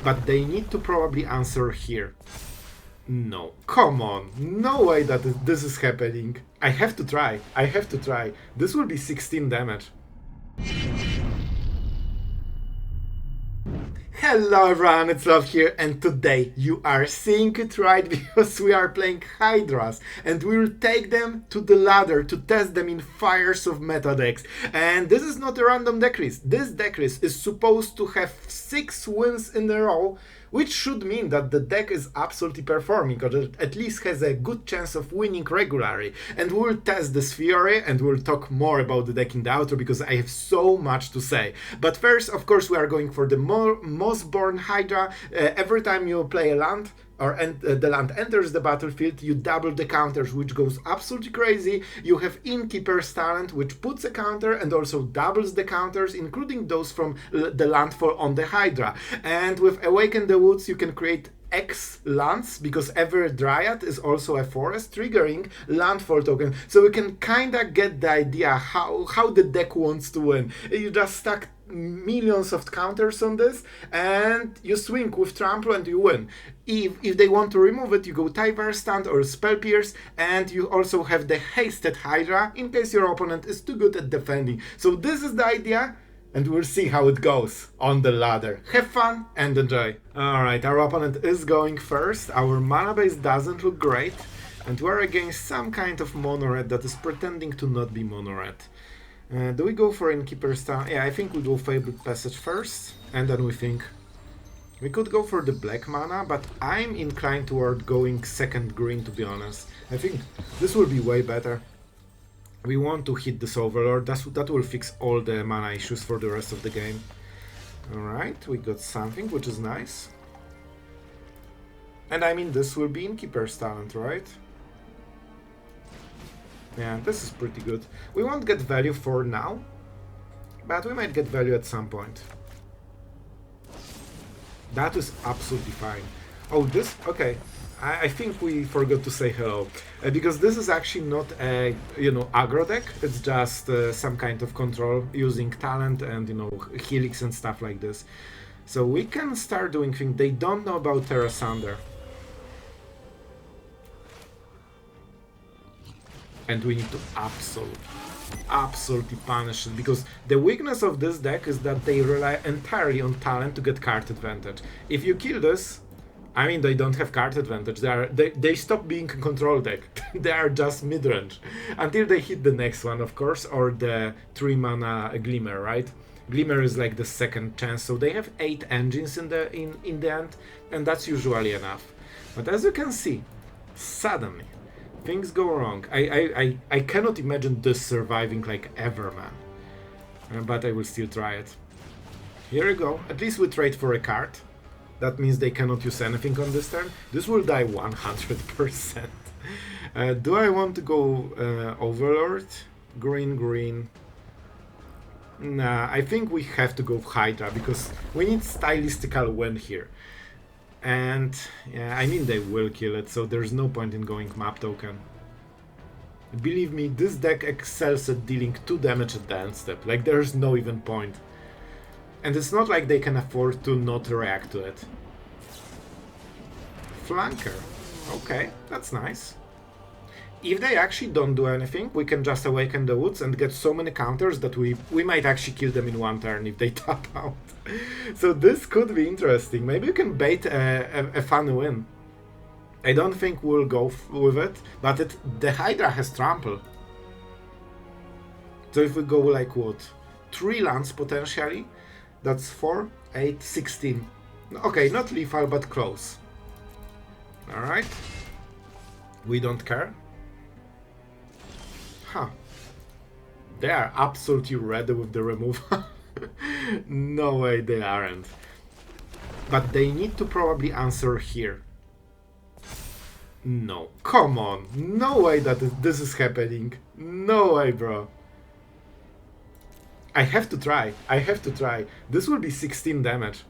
But they need to probably answer here. No. Come on. No way that this is happening. I have to try. I have to try. This will be 16 damage. Hello everyone, it's Sloth here, and today you are seeing it right because we are playing Hydras and we will take them to the ladder to test them in fires of meta decks. And this is not a random deck list. This deck list is supposed to have 6 wins in a row, which should mean that the deck is absolutely performing, or at least has a good chance of winning regularly. And we will test this theory, and we'll talk more about the deck in the outro, because I have so much to say. But first, of course, we are going for the Mossborn Hydra. Every time you play a land, or the land enters the battlefield, you double the counters, which goes absolutely crazy. You have Innkeeper's talent, which puts a counter and also doubles the counters, including those from the landfall on the Hydra. And with Awaken the Woods, you can create X lands, because every dryad is also a forest, triggering landfall token. So we can kinda get the idea how the deck wants to win. You just stack millions of counters on this and you swing with trample and you win. If they want to remove it, you go Tyvar stand or spell pierce, and you also have the hasted Hydra in case your opponent is too good at defending. So this is the idea, and we'll see how it goes on the ladder. Have fun and enjoy. Alright, our opponent is going first. Our mana base doesn't look great, and we're against some kind of mono red that is pretending to not be mono red. Do we go for Innkeeper's Town? Yeah, I think we go Fabled Passage first, and then we think we could go for the black mana, but I'm inclined toward going second green, to be honest. I think this will be way better. We want to hit this Overlord, that will fix all the mana issues for the rest of the game. Alright, we got something, which is nice. And I mean, this will be Innkeeper's talent, right? Yeah, this is pretty good. We won't get value for now, but we might get value at some point. That is absolutely fine. Oh, this? Okay. I think we forgot to say hello, because this is actually not a, aggro deck. It's just some kind of control using talent and, helix and stuff like this. So we can start doing things. They don't know about Tear Asunder. And we need to absolutely punish it, because the weakness of this deck is that they rely entirely on talent to get card advantage. If you kill this, I mean, they don't have card advantage. They stop being a control deck. They are just mid-range until they hit the next one, of course, or the 3 mana Glimmer, right? Glimmer is like the second chance, so they have 8 engines in the end, and that's usually enough. But as you can see, suddenly things go wrong. I cannot imagine this surviving like ever, man. But I will still try it. Here we go. At least we trade for a card. That means they cannot use anything on this turn. This will die 100%. Do I want to go Overlord? Green. Nah, I think we have to go Hydra, because we need stylistical win here. And yeah, I mean, they will kill it, so there's no point in going map token. Believe me, this deck excels at dealing 2 damage at the end step. Like, there's no even point. And it's not like they can afford to not react to it. Flanker. Okay, that's nice. If they actually don't do anything, we can just Awaken the Woods and get so many counters that we might actually kill them in 1 turn if they tap out. So this could be interesting. Maybe you can bait a fun win. I don't think we'll go with it, but the Hydra has trample. So if we go like what? 3 lands potentially, that's 4, 8, 16. Okay, not lethal, but close. Alright. We don't care. Huh. They are absolutely ready with the removal. No way they aren't. But they need to probably answer here. No. Come on. No way that this is happening. No way, bro. I have to try. I have to try. This will be 16 damage.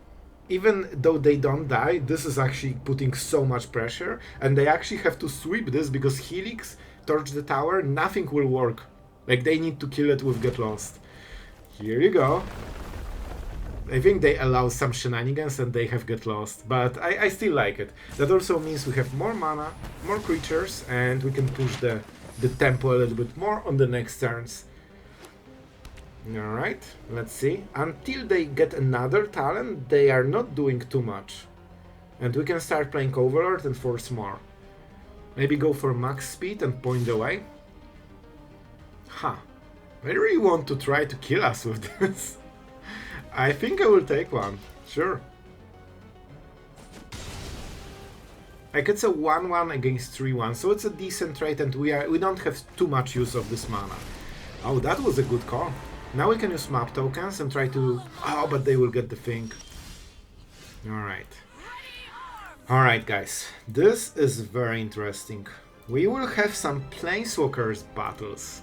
Even though they don't die, this is actually putting so much pressure. And they actually have to sweep this, because Helix, Torch the Tower, nothing will work. Like, they need to kill it with Get Lost. Here you go. I think they allow some shenanigans and they have Get Lost, but I still like it. That also means we have more mana, more creatures, and we can push the tempo a little bit more on the next turns. Alright, let's see. Until they get another talent, they are not doing too much. And we can start playing Overlord and force more. Maybe go for max speed and point away. Huh. I really want to try to kill us with this. I think I will take one. Sure. Like it's a 1-1 against 3-1, so it's a decent trade and we don't have too much use of this mana. Oh, that was a good call. Now we can use map tokens and try to... Oh, but they will get the thing. Alright. Alright, guys. This is very interesting. We will have some Planeswalkers battles.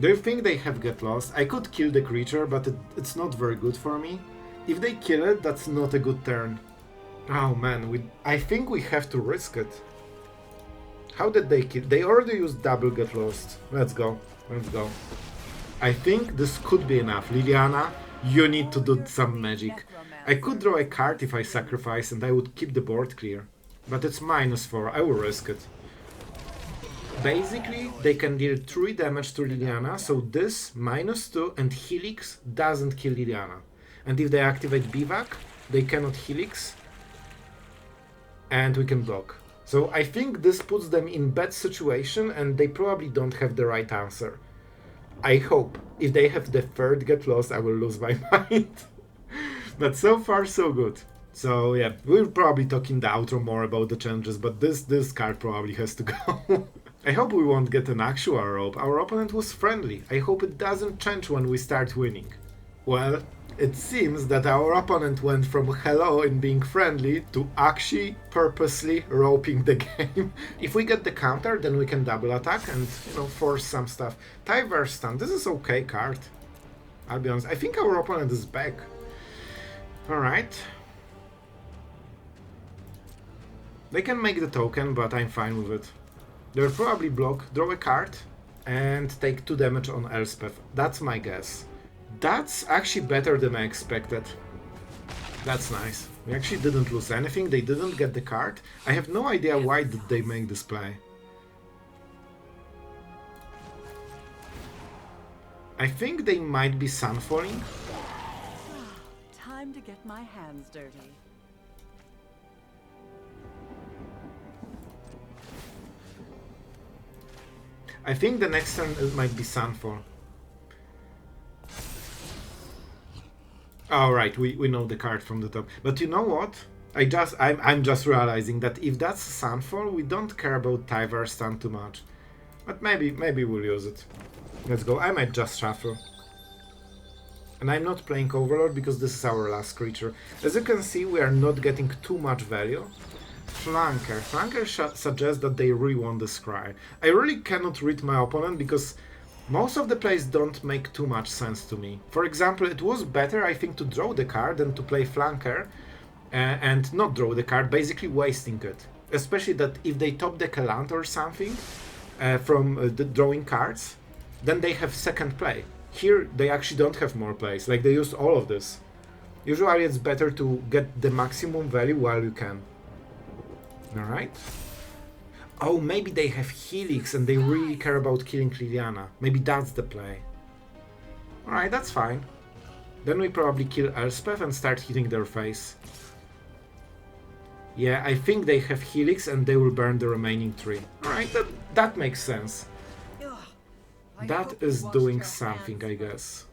Do you think they have Get Lost? I could kill the creature, but it's not very good for me. If they kill it, that's not a good turn. Oh man, I think we have to risk it. How did they kill? They already used double Get Lost. Let's go. Let's go. I think this could be enough. Liliana, you need to do some magic. I could draw a card if I sacrifice and I would keep the board clear. But it's -4. I will risk it. Basically, they can deal 3 damage to Liliana, so this -2 and Helix doesn't kill Liliana. And if they activate Bivak, they cannot Helix, and we can block. So I think this puts them in bad situation, and they probably don't have the right answer. I hope. If they have the third Get Lost, I will lose my mind. But so far, so good. So yeah, we'll probably talk in the outro more about the changes, but this card probably has to go. I hope we won't get an actual rope. Our opponent was friendly. I hope it doesn't change when we start winning. Well, it seems that our opponent went from hello and being friendly to actually purposely roping the game. If we get the counter, then we can double attack and, you know, force some stuff. Tyvar stun, this is okay card. I'll be honest, I think our opponent is back. Alright. They can make the token, but I'm fine with it. They'll probably block, draw a card, and take 2 damage on Elspeth. That's my guess. That's actually better than I expected. That's nice. We actually didn't lose anything, they didn't get the card. I have no idea why did they make this play. I think they might be sunfalling. Time to get my hands dirty. I think the next turn it might be Sunfall. Alright, we know the card from the top. But you know what? I'm just realizing that if that's Sunfall, we don't care about Tyvar stun too much. But maybe we'll use it. Let's go. I might just shuffle. And I'm not playing Overlord because this is our last creature. As you can see, we are not getting too much value. Flanker. Flanker suggests that they really want the Scry. I really cannot read my opponent because most of the plays don't make too much sense to me. For example, it was better, I think, to draw the card than to play Flanker and not draw the card, basically wasting it. Especially that if they top deck a land or something from the drawing cards, then they have second play. Here, they actually don't have more plays, like they used all of this. Usually it's better to get the maximum value while you can. Alright. Oh, maybe they have Helix and they really care about killing Liliana. Maybe that's the play. Alright, that's fine. Then we probably kill Elspeth and start hitting their face. Yeah, I think they have Helix and they will burn the remaining 3. Alright, that makes sense. That is doing something, I guess.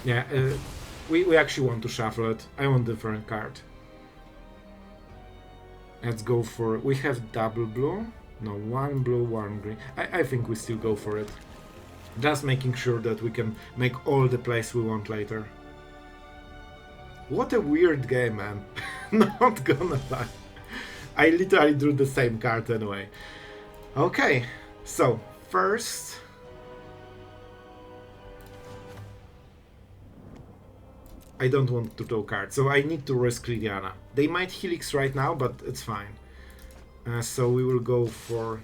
Yeah, we actually want to shuffle it. I want a different card. Let's go for... We have double blue. No, 1 blue, 1 green. I think we still go for it. Just making sure that we can make all the plays we want later. What a weird game, man. Not gonna lie. I literally drew the same card anyway. Okay, so first... I don't want to draw cards, so I need to risk Liliana. They might Helix right now, but it's fine. So we will go for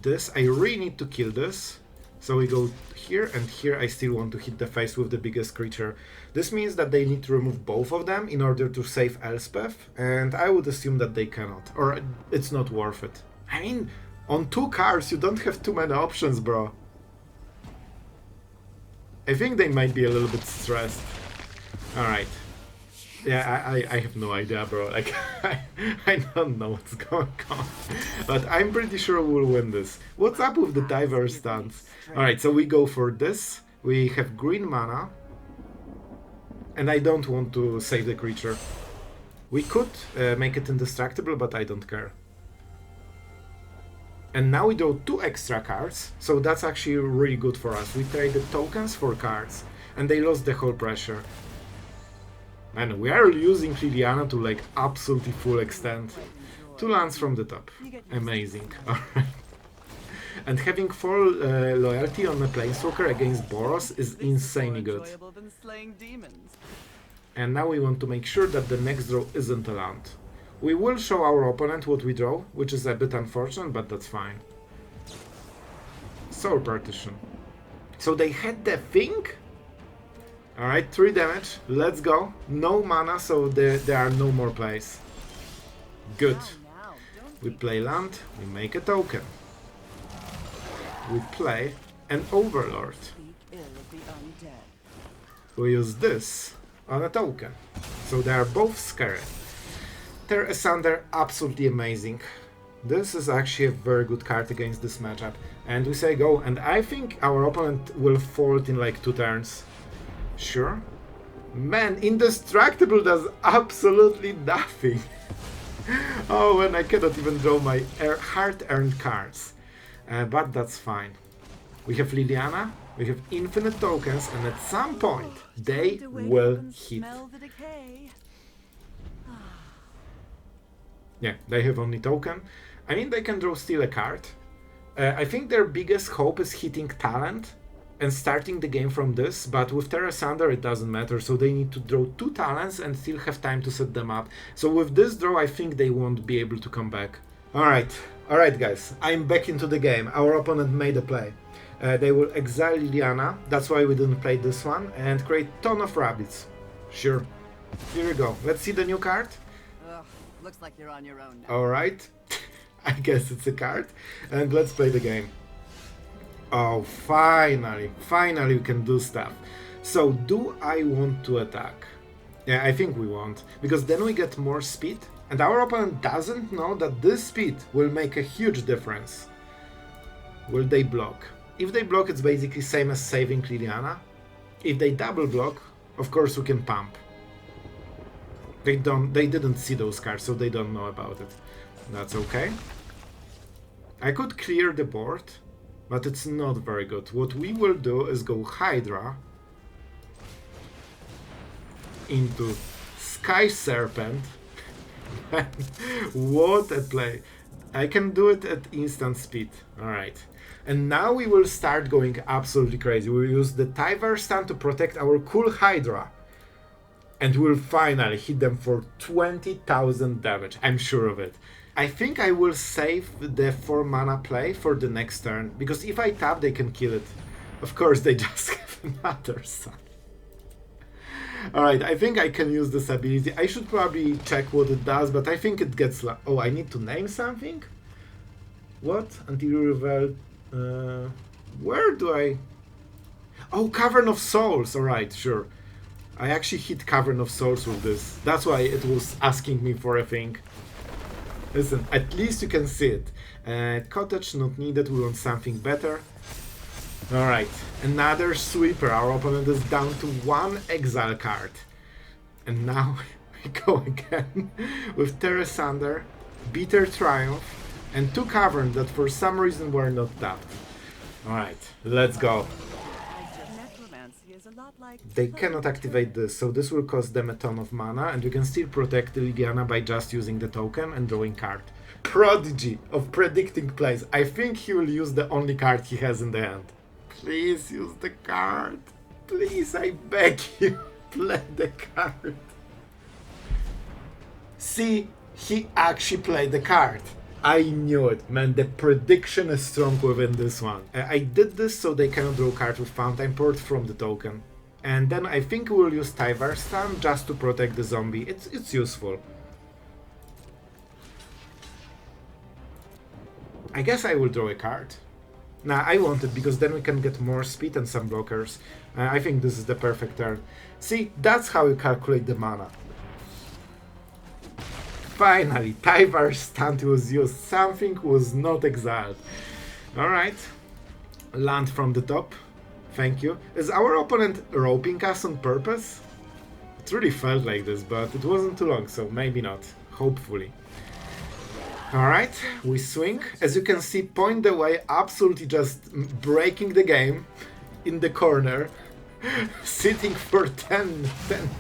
This, I really need to kill this. So we go here, and here I still want to hit the face with the biggest creature. This means that they need to remove both of them in order to save Elspeth, and I would assume that they cannot, or it's not worth it. I mean, on 2 cards you don't have too many options, bro. I think they might be a little bit stressed. Alright. Yeah, I have no idea, bro. Like, I don't know what's going on. But I'm pretty sure we'll win this. What's up with the Tyvar stance? Alright, so we go for this. We have green mana. And I don't want to save the creature. We could make it indestructible, but I don't care. And now we draw 2 extra cards, so that's actually really good for us. We traded tokens for cards, and they lost the whole pressure. And we are using Liliana to like absolutely full extent. 2 lands from the top. Amazing. Alright. And having 4 loyalty on a Planeswalker against Boros is insanely good. And now we want to make sure that the next draw isn't a land. We will show our opponent what we draw, which is a bit unfortunate, but that's fine. Soul Partition. So they had the thing? Alright, 3 damage, let's go. No mana, so there are no more plays. Good. We play land, we make a token. We play an Overlord. We use this on a token. So they are both scary. Tear Asunder, absolutely amazing. This is actually a very good card against this matchup. And we say go, and I think our opponent will fold in like 2 turns. Sure. Man, Indestructible does absolutely nothing. Oh, and I cannot even draw my hard-earned cards. But that's fine. We have Liliana, we have infinite tokens, and at some point, they will hit. Yeah, they have only token. I mean, they can draw still a card. I think their biggest hope is hitting talent and starting the game from this, but with Tear Asunder it doesn't matter, so they need to draw 2 talents and still have time to set them up. So with this draw, I think they won't be able to come back. Alright guys, I'm back into the game. Our opponent made a play. They will exile Liliana, that's why we didn't play this one, and create ton of rabbits. Sure. Here we go. Let's see the new card. Looks like you're on your own now. Alright. I guess it's a card. And let's play the game. Oh, finally we can do stuff. So, do I want to attack? Yeah, I think we want, because then we get more speed, and our opponent doesn't know that this speed will make a huge difference. Will they block? If they block, it's basically same as saving Liliana. If they double block, of course we can pump. They didn't see those cards, so they don't know about it. That's okay. I could clear the board, but it's not very good. What we will do is go Hydra into Skyserpent. What a play. I can do it at instant speed. Alright. And now we will start going absolutely crazy. We will use the Tyvar stun to protect our cool Hydra. And we'll finally hit them for 20,000 damage. I'm sure of it. I think I will save the 4 mana play for the next turn, because if I tap, they can kill it. Of course, they just have another sun. Alright, I think I can use this ability. I should probably check what it does, but I think it gets... Oh, I need to name something? What? Until you reveal... where do I... Oh, Cavern of Souls! Alright, sure. I actually hit Cavern of Souls with this. That's why it was asking me for a thing. Listen, at least you can see it. Cottage not needed, we want something better. Alright, another sweeper. Our opponent is down to 1 exile card. And now we go again with Tear Asunder, Bitter Triumph, and 2 Cavern that for some reason were not tapped. Alright, let's go. They cannot activate this, so this will cost them a ton of mana, and you can still protect Liliana by just using the token and drawing card. Prodigy of predicting plays. I think he will use the only card he has in the hand. Please use the card. Please, I beg you, play the card. See, he actually played the card. I knew it, man. The prediction is strong within this one. I did this so they cannot draw card with Fountain Port from the token. And then I think we'll use Tyvar stun just to protect the zombie. It's useful. I guess I will draw a card. Nah, I want it because then we can get more speed and some blockers. I think this is the perfect turn. See, that's how you calculate the mana. Finally, Tyvar's stunt was used. Something was not exiled. Alright. Land from the top. Thank you. Is our opponent roping us on purpose? It really felt like this, but it wasn't too long, so maybe not. Hopefully. Alright, we swing. As you can see, point away, absolutely just breaking the game in the corner. Sitting for 10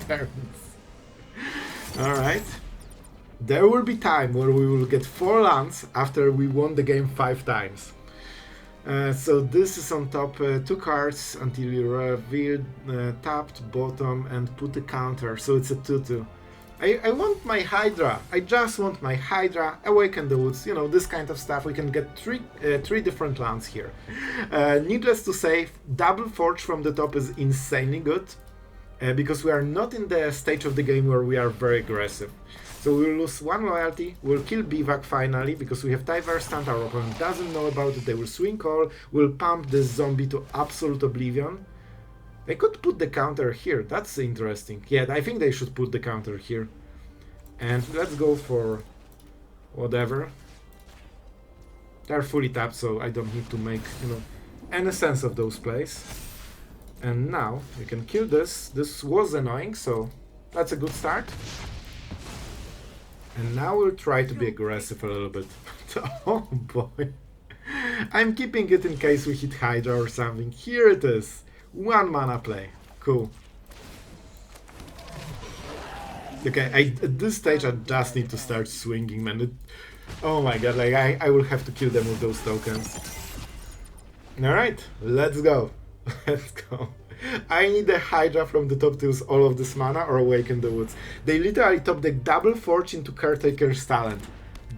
turns. Alright. There will be time where we will get 4 lands after we won the game 5 times. So this is on top, 2 cards until you reveal tapped bottom and put a counter, so it's a 2-2. I want my Hydra, I just want my Hydra, Awaken the Woods, you know, this kind of stuff. We can get 3 different lands here. Needless to say, double Forge from the top is insanely good, because we are not in the stage of the game where we are very aggressive. So we'll lose 1 loyalty, we'll kill Bivak finally, because we have Tyvar stunt, our opponent doesn't know about it, they will swing call, we'll pump this zombie to absolute oblivion. They could put the counter here, that's interesting. Yeah, I think they should put the counter here. And let's go for whatever. They're fully tapped, so I don't need to make, you know, any sense of those plays. And now we can kill this. This was annoying, so that's a good start. And now we'll try to be aggressive a little bit. Oh boy. I'm keeping it in case we hit Hydra or something. Here it is. 1 mana play. Cool. Okay, at this stage I just need to start swinging, man. Oh my god, like I will have to kill them with those tokens. Alright, let's go. Let's go. I need a Hydra from the top to use all of this mana or Awaken the Woods. They literally top deck double Forge into Caretaker's Talent.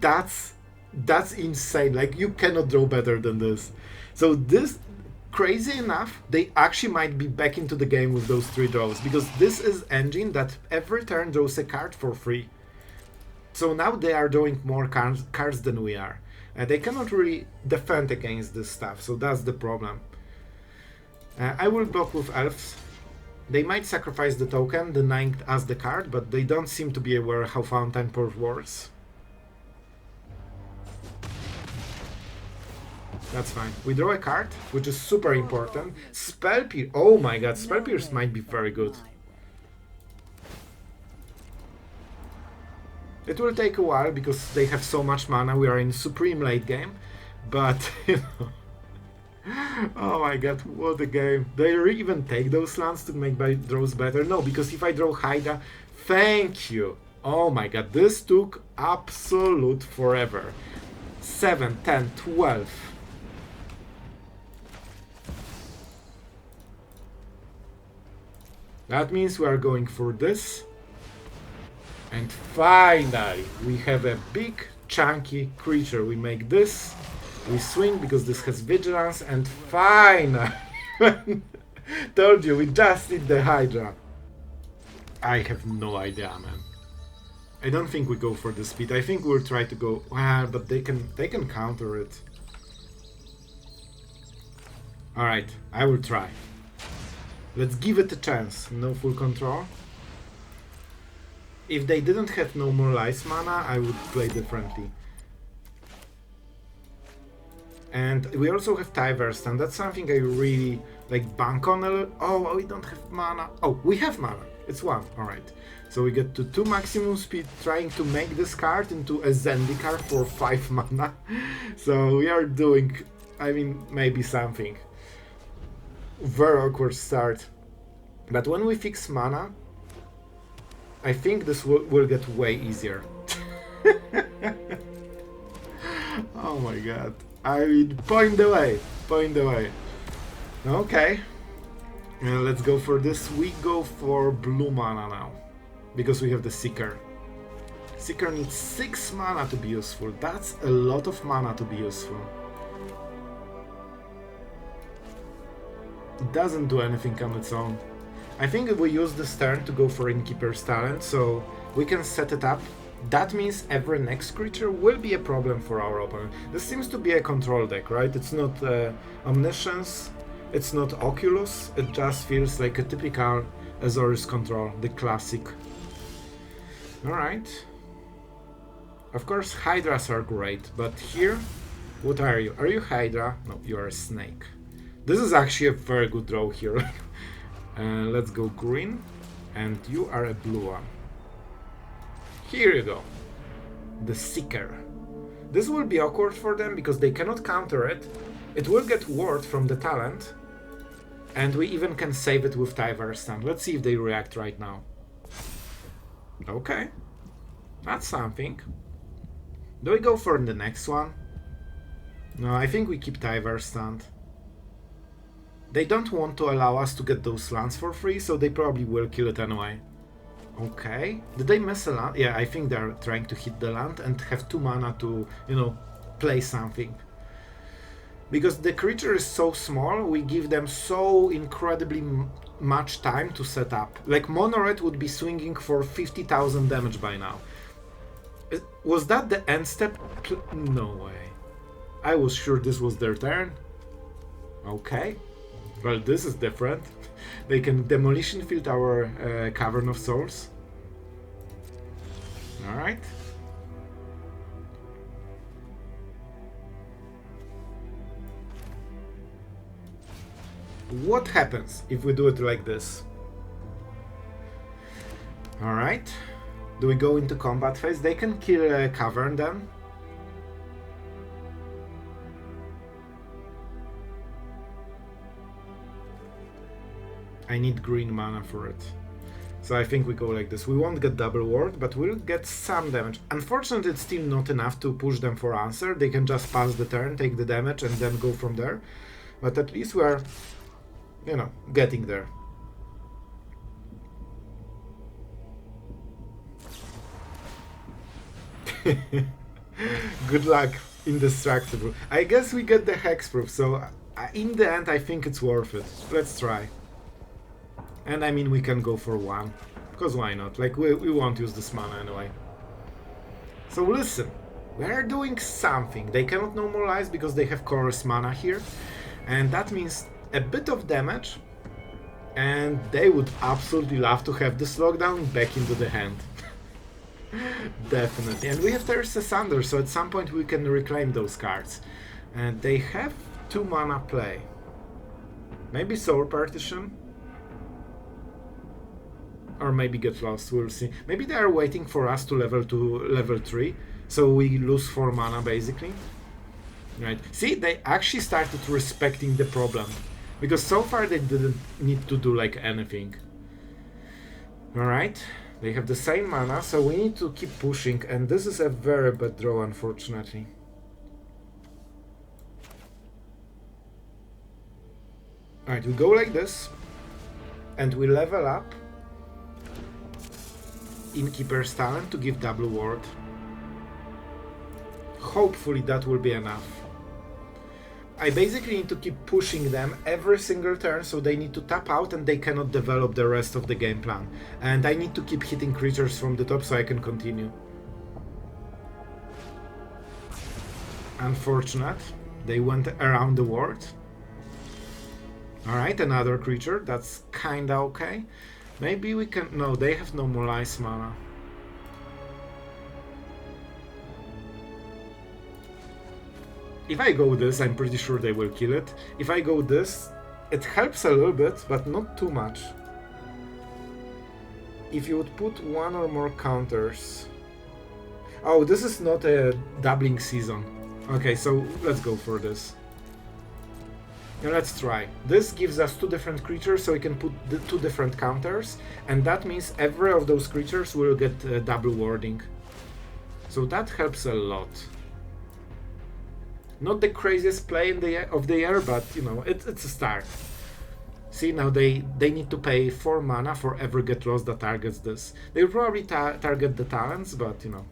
That's insane. Like, you cannot draw better than this. So this, crazy enough, they actually might be back into the game with those 3 draws, because this is engine that every turn draws a card for free. So now they are drawing more cards than we are. And they cannot really defend against this stuff, so that's the problem. I will block with Elves. They might sacrifice the token, denying us the card, but they don't seem to be aware how Fountain Port works. That's fine. We draw a card, which is super important. Spell Pierce. Oh my god, Spell Pierce might be very good. It will take a while because they have so much mana. We are in supreme late game, but you know. Oh my god, what a game. They even take those lands to make my draws better? No, because if I draw Hydra, thank you. Oh my god, this took absolute forever. 7, 10, 12. That means we are going for this. And finally, we have a big chunky creature. We make this. We swing because this has vigilance, and finally, told you, we just need the Hydra. I have no idea, man. I don't think we go for the speed. I think we'll try to go, well, but they can counter it. Alright, I will try. Let's give it a chance. No full control. If they didn't have no more life mana, I would play differently. And we also have Tyvar, and that's something I really like bank on a little. Oh, we don't have mana. Oh, we have mana. It's 1. Alright. So we get to 2 maximum speed, trying to make this card into a Zendikar for 5 mana. So we are doing, I mean, maybe something. Very awkward start. But when we fix mana, I think this will get way easier. Oh my god. I mean, point away. Okay. Let's go for this. We go for blue mana now, because we have the Seeker. Seeker needs 6 mana to be useful. That's a lot of mana to be useful. It doesn't do anything on its own. I think we use this turn to go for Innkeeper's talent, so we can set it up. That means every next creature will be a problem for our opponent. This seems to be a control deck, right? It's not Omniscience, it's not Oculus, it just feels like a typical Azorius control, the classic. Alright. Of course, Hydras are great, but here, what are you? Are you Hydra? No, you are a snake. This is actually a very good draw here. Let's go green, and you are a blue one. Here you go. The Seeker. This will be awkward for them because they cannot counter it. It will get ward from the talent, and we even can save it with Tyvar stun. Let's see if they react right now. Okay. That's something. Do we go for the next one? No, I think we keep Tyvar stunned. They don't want to allow us to get those lands for free, so they probably will kill it anyway. Okay. Did they miss a land? Yeah, I think they're trying to hit the land and have 2 mana to, you know, play something. Because the creature is so small, we give them so incredibly much time to set up. Like, Mono-Red would be swinging for 50,000 damage by now. Was that the end step? No way. I was sure this was their turn. Okay. Well, this is different. They can Demolition Field our Cavern of Souls. Alright. What happens if we do it like this? Alright. Do we go into combat phase? They can kill a Cavern then. I need green mana for it. So I think we go like this. We won't get double ward, but we'll get some damage. Unfortunately, it's still not enough to push them for answer. They can just pass the turn, take the damage, and then go from there. But at least we are, you know, getting there. Good luck, indestructible. I guess we get the hexproof, so in the end I think it's worth it. Let's try. And I mean, we can go for 1, because why not? Like, we won't use this mana anyway. So listen, we are doing something. They cannot normalize because they have chorus mana here, and that means a bit of damage, and they would absolutely love to have this lockdown back into the hand. Definitely. And we have Tear Asunder, so at some point we can reclaim those cards. And they have 2 mana play. Maybe Soul Partition? Or maybe Get Lost, we'll see. Maybe they are waiting for us to level 3, so we lose 4 mana basically. Right. See, they actually started respecting the problem. Because so far they didn't need to do like anything. Alright. They have the same mana, so we need to keep pushing, and this is a very bad draw, unfortunately. Alright, we go like this, and we level up Innkeeper's talent to give double ward. Hopefully that will be enough. I basically need to keep pushing them every single turn, so they need to tap out and they cannot develop the rest of the game plan. And I need to keep hitting creatures from the top so I can continue. Unfortunate. They went around the ward. Alright, another creature. That's kinda okay. Maybe we can... No, they have no more ice mana. If I go this, I'm pretty sure they will kill it. If I go this, it helps a little bit, but not too much. If you would put 1 or more counters... Oh, this is not a doubling season. Okay, so let's go for this. Now let's try. This gives us 2 different creatures, so we can put the 2 different counters, and that means every of those creatures will get double warding. So that helps a lot. Not the craziest play of the year, but you know, it's a start. See, now they need to pay 4 mana for every get lost that targets this. They'll probably target the talents, but you know,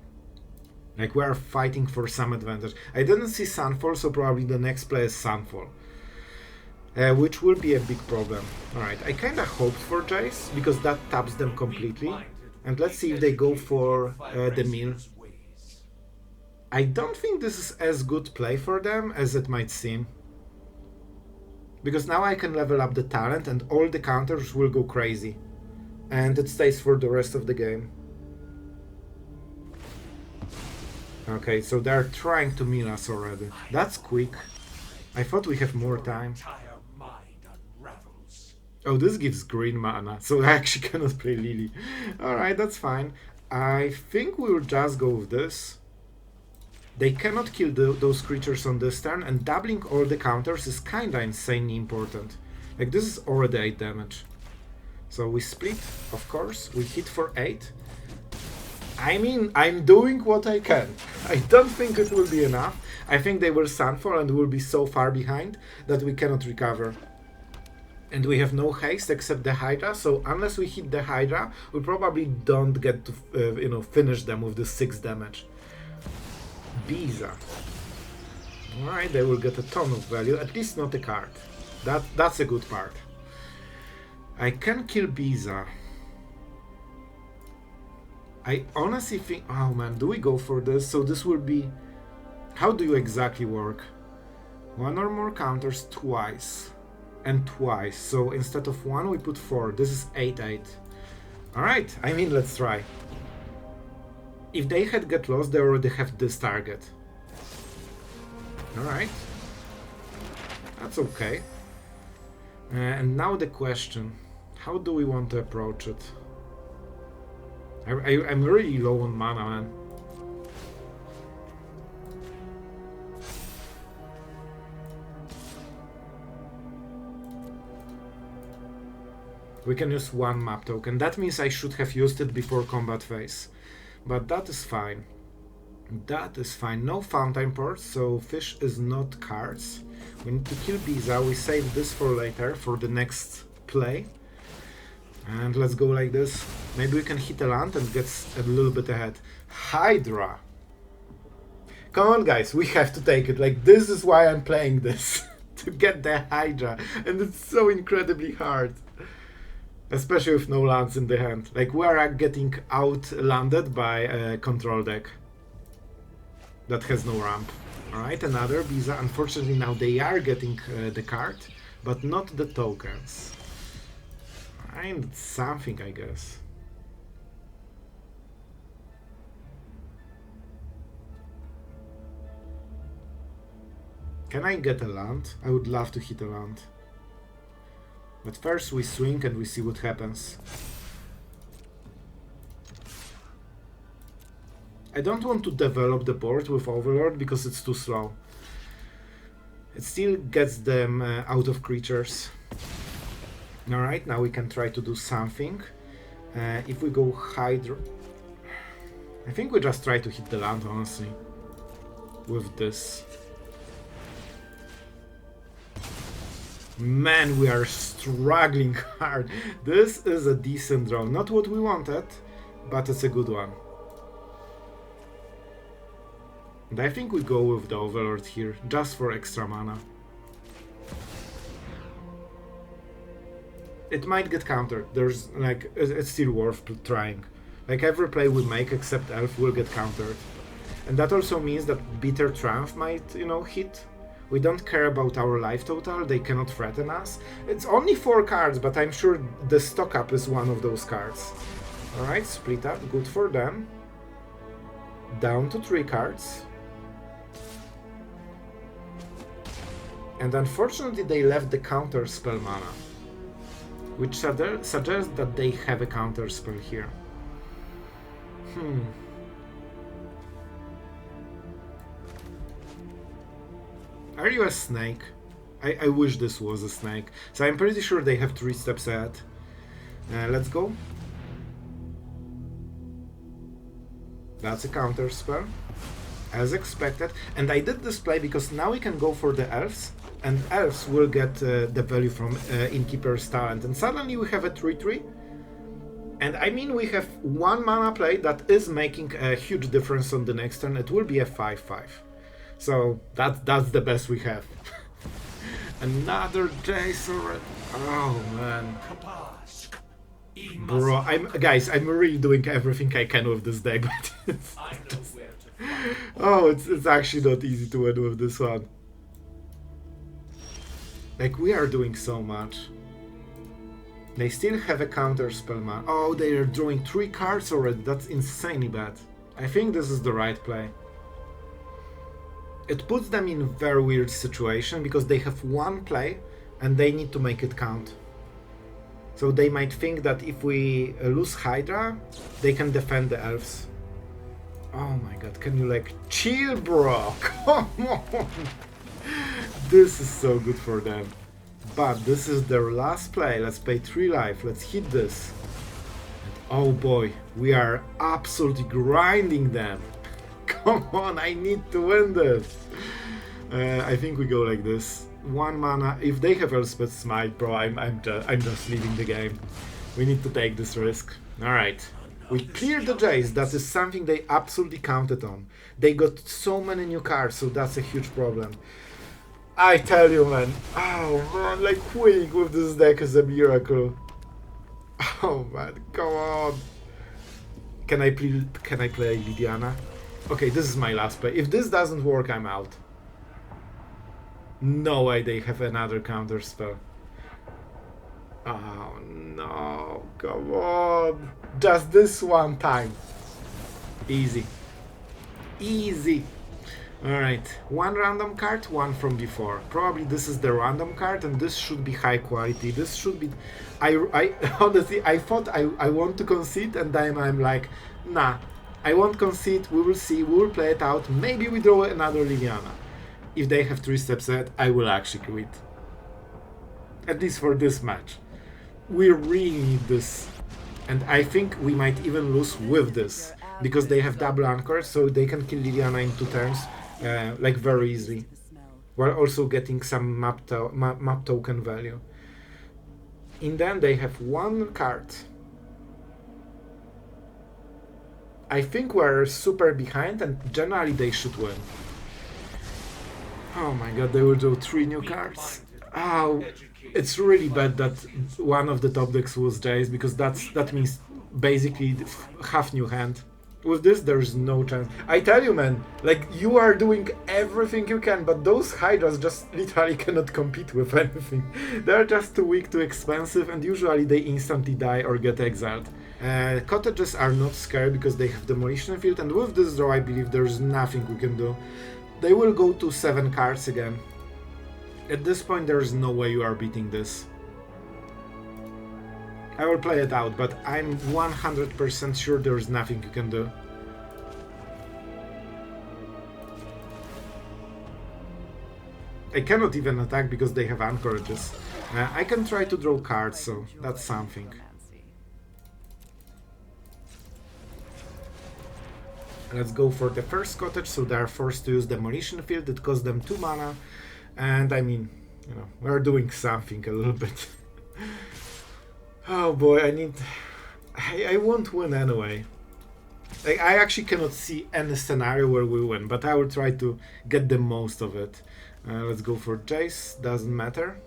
like we are fighting for some advantage. I didn't see Sunfall, so probably the next play is Sunfall, which will be a big problem. Alright, I kinda hoped for Jace, because that taps them completely. And let's see if they go for the mill. I don't think this is as good play for them as it might seem. Because now I can level up the talent and all the counters will go crazy. And it stays for the rest of the game. Okay, so they're trying to mill us already. That's quick. I thought we have more time. Oh, this gives green mana, so I actually cannot play Lily. Alright, that's fine. I think we'll just go with this. They cannot kill those creatures on this turn, and doubling all the counters is kinda insanely important. Like, this is already 8 damage. So we split, of course, we hit for 8. I mean, I'm doing what I can. I don't think it will be enough. I think they will Sunfall and will be so far behind that we cannot recover. And we have no haste except the Hydra, so unless we hit the Hydra, we probably don't get to you know, finish them with the 6 damage. Biza. Alright, they will get a ton of value, at least not a card. That's a good part. I can kill Biza. I honestly think... Oh man, do we go for this? So this will be... How do you exactly work? 1 or more counters twice. And twice. So instead of 1 we put 4. This is 8/8. Alright, I mean, let's try. If they had get lost, they already have this target. Alright. That's okay. And now the question. How do we want to approach it? I'm really low on mana, man. We can use 1 map token. That means I should have used it before combat phase. But that is fine. That is fine. No fountain ports, so fish is not cards. We need to kill Biza. We save this for later, for the next play. And let's go like this. Maybe we can hit a land and get a little bit ahead. Hydra. Come on, guys. We have to take it. Like, this is why I'm playing this. To get the Hydra. And it's so incredibly hard. Especially with no lands in the hand. Like, we are getting out-landed by a control deck that has no ramp. Alright, another Biza. Unfortunately, now they are getting the card, but not the tokens. And it's something, I guess. Can I get a land? I would love to hit a land. But first we swing and we see what happens. I don't want to develop the board with Overlord because it's too slow. It still gets them out of creatures. Alright, now we can try to do something. If we go Hydra... I think we just try to hit the land, honestly. With this. Man, we are struggling hard. This is a decent draw. Not what we wanted, but it's a good one. And I think we go with the Overlord here, just for extra mana. It might get countered. There's, like, it's still worth trying. Like, every play we make except Elf will get countered. And that also means that Bitter Triumph might, you know, hit. We don't care about our life total, they cannot threaten us. It's only 4 cards, but I'm sure the stock up is one of those cards. Alright, split up, good for them. Down to 3 cards. And unfortunately they left the counter spell mana, which suggests that they have a counter spell here. Are you a snake? I wish this was a snake. So I'm pretty sure they have 3 steps ahead. Let's go. That's a counter spell, as expected. And I did this play because now we can go for the elves and elves will get the value from Innkeeper's talent. And suddenly we have a 3-3. And I mean, we have 1 mana play that is making a huge difference on the next turn. It will be a 5-5. So that's the best we have. Another Jace already. Oh man. Bro, I'm really doing everything I can with this deck, but it's just, it's actually not easy to win with this one. Like, we are doing so much. They still have a counter spell mana. Oh, they are drawing 3 cards already. That's insanely bad. I think this is the right play. It puts them in a very weird situation because they have 1 play and they need to make it count. So they might think that if we lose Hydra, they can defend the elves. Oh my god, can you like chill, bro? Come on! This is so good for them. But this is their last play. Let's pay 3 life. Let's hit this. And oh boy, we are absolutely grinding them. Come on, I need to win this. I think we go like this. 1 mana. If they have Elspeth Smite, bro, I'm just leaving the game. We need to take this risk. All right. We cleared the Jace. That is something they absolutely counted on. They got so many new cards, so that's a huge problem. I tell you, man. Oh man, like winning with this deck is a miracle. Oh man, come on. Can I play Liliana? Okay, this is my last play. If this doesn't work, I'm out. No way they have another counter spell. Oh no, come on. Just this one time. Easy. Easy. Alright, 1 random card, 1 from before. Probably this is the random card and this should be high quality. This should be... I honestly, I thought I want to concede and then I'm like, nah, I won't concede, we will see, we will play it out. Maybe we draw another Liliana. If they have 3 steps ahead, I will actually quit. At least for this match. We really need this. And I think we might even lose with this. Because they have double anchor, so they can kill Liliana in 2 turns. Like very easily. While also getting some map token value. In the end, they have 1 card. I think we're super behind and generally they should win. Oh my god, they will draw 3 new cards. Oh, it's really bad that one of the top decks was Jace, because that means basically half new hand. With this, there's no chance. I tell you, man, like, you are doing everything you can, but those Hydras just literally cannot compete with anything. They're just too weak, too expensive, and usually they instantly die or get exiled. Cottages are not scary because they have Demolition Field, and with this draw I believe there's nothing we can do. They will go to 7 cards again. At this point there's no way you are beating this. I will play it out, but I'm 100% sure there's nothing you can do. I cannot even attack because they have anchorages. I can try to draw cards, so that's something. Let's go for the first cottage, so they are forced to use Demolition Field. It costs them 2 mana, and I mean, you know, we're doing something a little bit. Oh boy, I won't win anyway. I actually cannot see any scenario where we win, but I will try to get the most of it. Let's go for Jace, doesn't matter.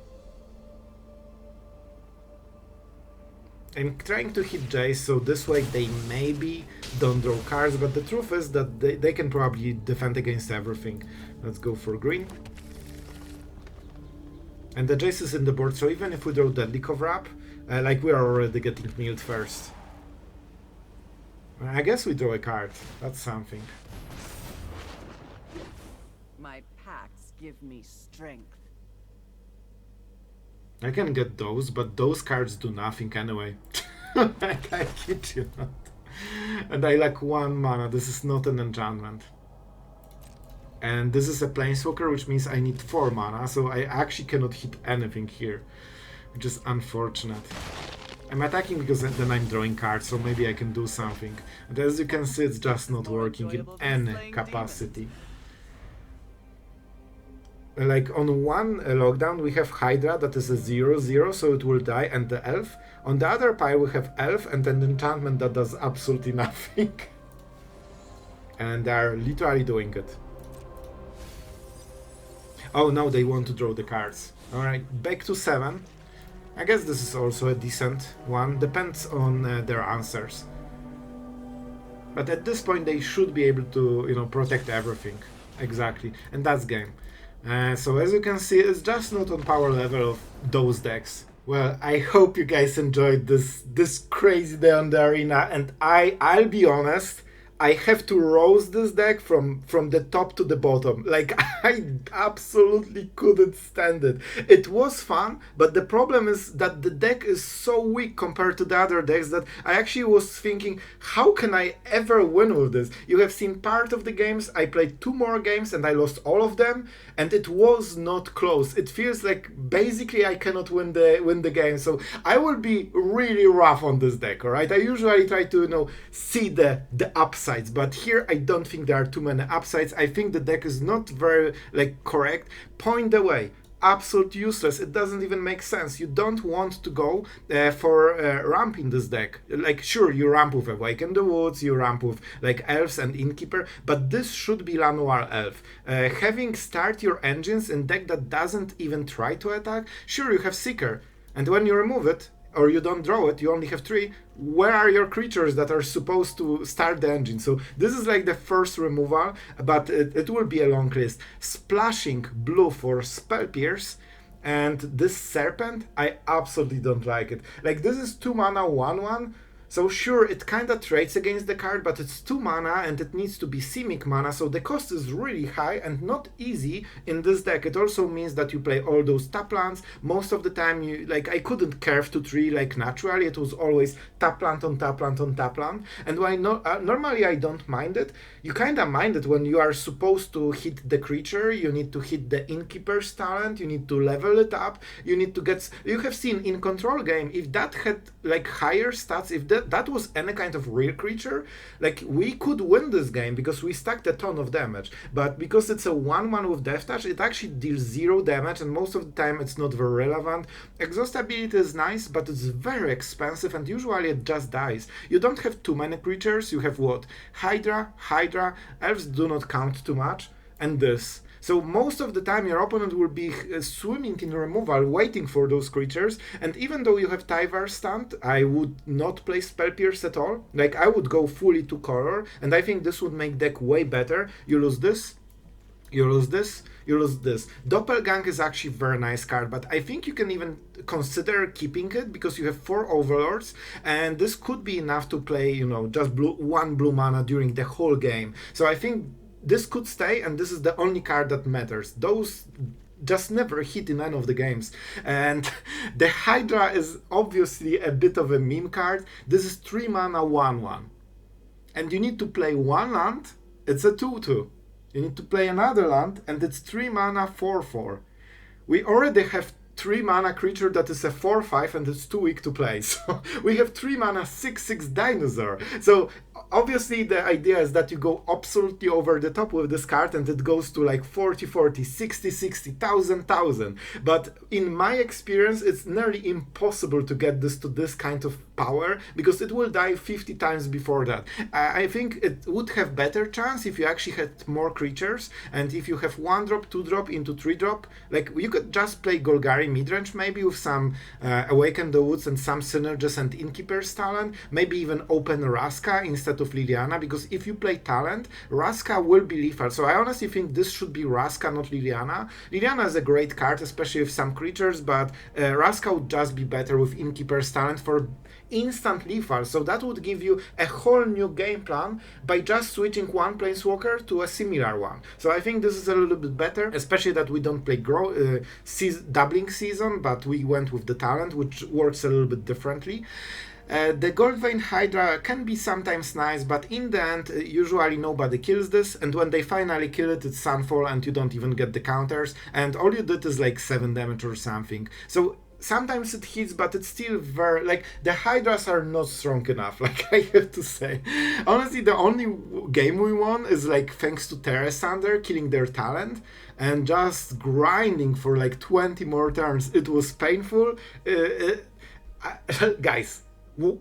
I'm trying to hit Jace, so this way they maybe don't draw cards, but the truth is that they can probably defend against everything. Let's go for green. And the Jace is in the board, so even if we draw Deadly Cover-Up, like, we are already getting milled first. I guess we draw a card. That's something. My packs give me strength. I can get those, but those cards do nothing anyway. I kid you not. And I lack 1 mana. This is not an enchantment. And this is a Planeswalker, which means I need 4 mana, so I actually cannot hit anything here. Which is unfortunate. I'm attacking because then I'm drawing cards, so maybe I can do something. And as you can see, it's just not working in any capacity. like on one lockdown we have Hydra that is a 0/0, so it will die, and the elf. On the other pile we have elf and an enchantment that does absolutely nothing. And they are literally doing it. Oh no, they want to draw the cards. Alright, back to 7. I guess this is also a decent one, depends on their answers. But at this point they should be able to, you know, protect everything. Exactly, and that's game. So as you can see, it's just not on power level of those decks. Well, I hope you guys enjoyed this crazy day on the arena, and I'll be honest, I have to roast this deck from the top to the bottom. Like, I absolutely couldn't stand it. It was fun, but the problem is that the deck is so weak compared to the other decks that I actually was thinking, how can I ever win with this? You have seen part of the games, I played 2 more games and I lost all of them, and it was not close. It feels like basically I cannot win the game, so I will be really rough on this deck, alright? I usually try to, you know, see the upside. But here I don't think there are too many upsides. I think the deck is not very like correct. Point away, absolute useless. It doesn't even make sense. You don't want to go for ramp in this deck. Like, sure, you ramp with Awaken the Woods, you ramp with like elves and Innkeeper, but this should be Llanowar Elf. Having start your engines in deck that doesn't even try to attack. Sure, you have Seeker, and when you remove it or you don't draw it, you only have 3. Where are your creatures that are supposed to start the engine? So this is like the first removal, but it will be a long list. Splashing blue for Spell Pierce, and this Serpent, I absolutely don't like it. Like, this is 2 mana 1/1. So sure, it kinda trades against the card, but it's 2 mana and it needs to be Simic mana, so the cost is really high and not easy in this deck. It also means that you play all those tap lands. Most of the time, you like, I couldn't curve to 3 like naturally, it was always tap land on tap land on tap land. And while normally I don't mind it, you kinda mind it when you are supposed to hit the creature, you need to hit the Innkeeper's talent, you need to level it up, you need to get... You have seen in control game, if that had like higher stats, if that was any kind of real creature, like, we could win this game because we stacked a ton of damage. But because it's a 1/1 with Death Touch, it actually deals 0 damage, and most of the time it's not very relevant. Exhaust ability is nice, but it's very expensive, and usually it just dies. You don't have too many creatures. You have what? Hydra, elves do not count too much, and this. So most of the time your opponent will be swimming in removal, waiting for those creatures, and even though you have Tyvar stunned, I would not play Spell Pierce at all. Like, I would go fully to color, and I think this would make deck way better. You lose this, you lose this, you lose this. Doppelgang is actually a very nice card, but I think you can even consider keeping it because you have 4 Overlords, and this could be enough to play, you know, just 1 blue mana during the whole game. So I think this could stay, and this is the only card that matters. Those just never hit in any of the games. And the Hydra is obviously a bit of a meme card. This is 3 mana 1/1. And you need to play 1 land, it's a 2/2. You need to play another land, and it's 3 mana 4/4. We already have 3 mana creature that is a 4/5 and it's too weak to play. So we have 3 mana 6/6 dinosaur. So obviously the idea is that you go absolutely over the top with this card and it goes to like 40, 60, 1000. But in my experience, it's nearly impossible to get this to this kind of power because it will die 50 times before that. I think it would have better chance if you actually had more creatures, and if you have 1-drop, 2-drop into 3-drop, like, you could just play Golgari midrange maybe with some Awaken the Woods and some Synergist and Innkeeper's talent, maybe even open Raska instead of Liliana, because if you play talent, Raska will be lethal. So I honestly think this should be Raska, not Liliana. Liliana is a great card, especially with some creatures, but Raska would just be better with Innkeeper's talent for instant lethal. So that would give you a whole new game plan by just switching one planeswalker to a similar one. So I think this is a little bit better, especially that we don't play doubling season, but we went with the talent, which works a little bit differently. The Goldvein Hydra can be sometimes nice, but in the end, usually nobody kills this, and when they finally kill it, it's Sunfall and you don't even get the counters, and all you did is like 7 damage or something. So sometimes it hits, but it's still very, like, the Hydras are not strong enough, like, I have to say. Honestly, the only game we won is, like, thanks to Tear Asunder killing their talent, and just grinding for, like, 20 more turns. It was painful. Guys,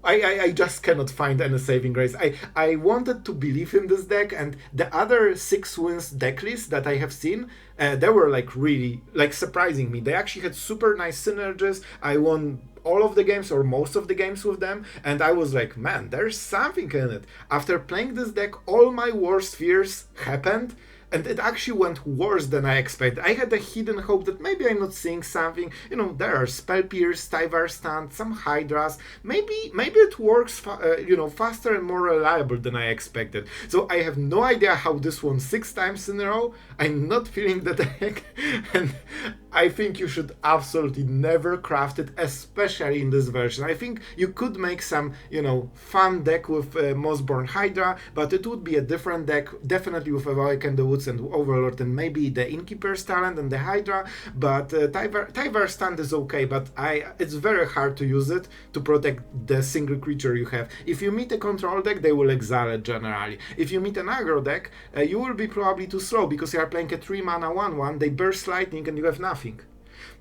I just cannot find any saving grace. I wanted to believe in this deck, and the other 6 wins deck lists that I have seen, they were like really like surprising me. They actually had super nice synergies. I won all of the games or most of the games with them, and I was like, man, there's something in it. After playing this deck, all my worst fears happened. And it actually went worse than I expected. I had a hidden hope that maybe I'm not seeing something. You know, there are Spell Pierce, Tyvar Stand, some Hydras. Maybe it works, faster and more reliable than I expected. So I have no idea how this won 6 times in a row. I'm not feeling the deck, and I think you should absolutely never craft it, especially in this version. I think you could make some, fun deck with Mossborn Hydra, but it would be a different deck, definitely with Awaken the Woods and Overlord, and maybe the Innkeeper's talent and the Hydra. But Tyvar stand is okay, but it's very hard to use it to protect the single creature you have. If you meet a control deck, they will exile it generally. If you meet an aggro deck, you will be probably too slow because you are playing a 3 mana 1/1, they burst lightning and you have nothing.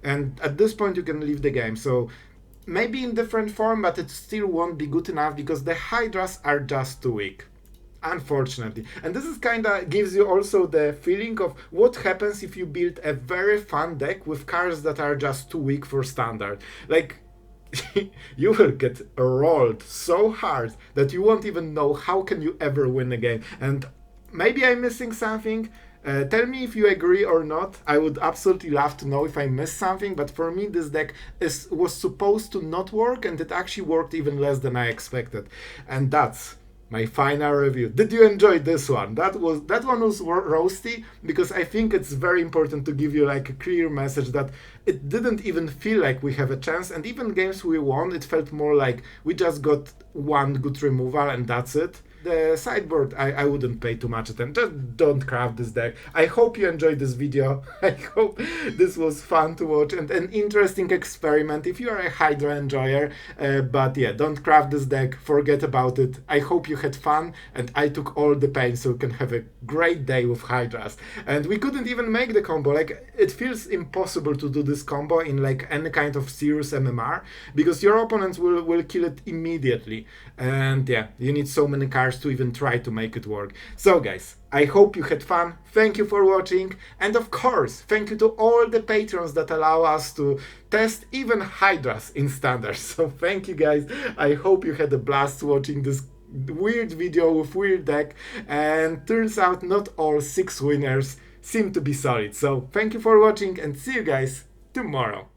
And at this point you can leave the game. So maybe in different form, but it still won't be good enough because the Hydras are just too weak, unfortunately. And this is kinda gives you also the feeling of what happens if you build a very fun deck with cards that are just too weak for standard. Like, you will get rolled so hard that you won't even know how can you ever win a game. And maybe I'm missing something. Tell me if you agree or not. I would absolutely love to know if I missed something, but for me this deck was supposed to not work, and it actually worked even less than I expected. And that's my final review. Did you enjoy this one? That one was roasty, because I think it's very important to give you like a clear message that it didn't even feel like we have a chance, and even games we won, it felt more like we just got one good removal and that's it. The sideboard, I wouldn't pay too much attention. Just don't craft this deck. I hope you enjoyed this video. I hope this was fun to watch and an interesting experiment if you are a Hydra enjoyer. But yeah, don't craft this deck. Forget about it. I hope you had fun and I took all the pain so you can have a great day with Hydras. And we couldn't even make the combo. Like, it feels impossible to do this combo in like any kind of serious MMR because your opponents will kill it immediately. And yeah, you need so many cards to even try to make it work. So guys, I hope you had fun. Thank you for watching, and of course thank you to all the patrons that allow us to test even Hydras in standard. So thank you guys. I hope you had a blast watching this weird video with weird deck, and turns out not all 6 winners seem to be solid. So thank you for watching and see you guys tomorrow.